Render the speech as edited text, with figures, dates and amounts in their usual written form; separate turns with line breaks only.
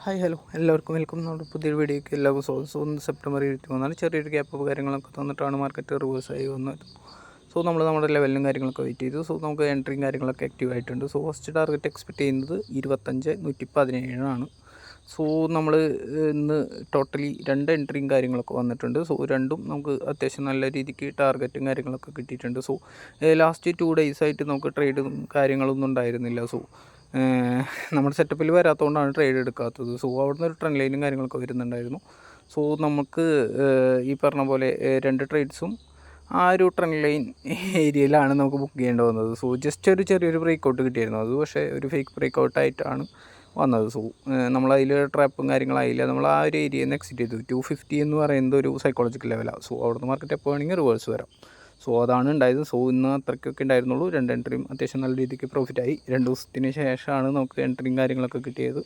Hi hello എല്ലാവർക്കും welcome. നമ്മുടെ പുതിയൊരു വീഡിയോയ്ക്ക് എല്ലാവർക്കും സ്വാഗതം. സെപ്റ്റംബർ 23 ചെറിയൊരു ഗ്യാപ്പ് കാര്യങ്ങളൊക്കെ തന്നിട്ടാണ് മാർക്കറ്റ് റിവേഴ്സായി വന്നത്. നമ്മൾ നമ്മുടെ ലെവലിലും കാര്യങ്ങളൊക്കെ വെയിറ്റ് ചെയ്തു. നമുക്ക് എൻട്രിയും കാര്യങ്ങളൊക്കെ ആക്റ്റീവ് ആയിട്ടുണ്ട്. ഫസ്റ്റ് ടാർഗറ്റ് എക്സ്പെക്റ്റ് ചെയ്യുന്നത് 25,117 നമ്മൾ ഇന്ന് ടോട്ടലി 2 എൻട്രിയും കാര്യങ്ങളൊക്കെ വന്നിട്ടുണ്ട്. രണ്ടും നമുക്ക് അത്യാവശ്യം നല്ല രീതിക്ക് ടാർഗറ്റും കാര്യങ്ങളൊക്കെ കിട്ടിയിട്ടുണ്ട്. ലാസ്റ്റ് 2 ഡേയ്സായിട്ട് നമുക്ക് ട്രേഡും കാര്യങ്ങളൊന്നും ഉണ്ടായിരുന്നില്ല. നമ്മുടെ സെറ്റപ്പിൽ വരാത്തതുകൊണ്ടാണ് ട്രേഡ് എടുക്കാത്തത്. അവിടുന്ന് ഒരു ട്രെൻഡ് ലൈനും കാര്യങ്ങളൊക്കെ വരുന്നുണ്ടായിരുന്നു. നമുക്ക് ഈ പറഞ്ഞ പോലെ 2 ട്രേഡ്സും ആ ഒരു ട്രെൻഡ് ലൈൻ ഏരിയയിലാണ് നമുക്ക് ബുക്ക് ചെയ്യേണ്ടി വന്നത്. ജസ്റ്റ് ഒരു ചെറിയൊരു ബ്രേക്കൗട്ട് കിട്ടിയായിരുന്നു. അത് പക്ഷേ ഒരു ഫേക്ക് ബ്രേക്കൗട്ടായിട്ടാണ് വന്നത്. നമ്മളതിൽ ട്രാപ്പും കാര്യങ്ങളായില്ല. നമ്മൾ ആ ഒരു ഏരിയയിൽ നിന്ന് എക്സിറ്റ് ചെയ്തു. 250 എന്ന് പറയുന്നത് ഒരു സൈക്കോളജിക്കൽ ലെവലാണ്. അവിടുന്ന് മാർക്കറ്റ് എപ്പോൾ വേണമെങ്കിൽ റിവേഴ്സ് വരാം. അതാണ് ഉണ്ടായത്. ഇന്ന് അത്രയ്ക്കൊക്കെ ഉണ്ടായിരുന്നുള്ളൂ. 2 എൻട്രിയും അത്യാവശ്യം നല്ല രീതിക്ക് പ്രോഫിറ്റായി. 2 ദിവസത്തിന് ശേഷമാണ് നമുക്ക് എൻട്രിയും കാര്യങ്ങളൊക്കെ കിട്ടിയത്.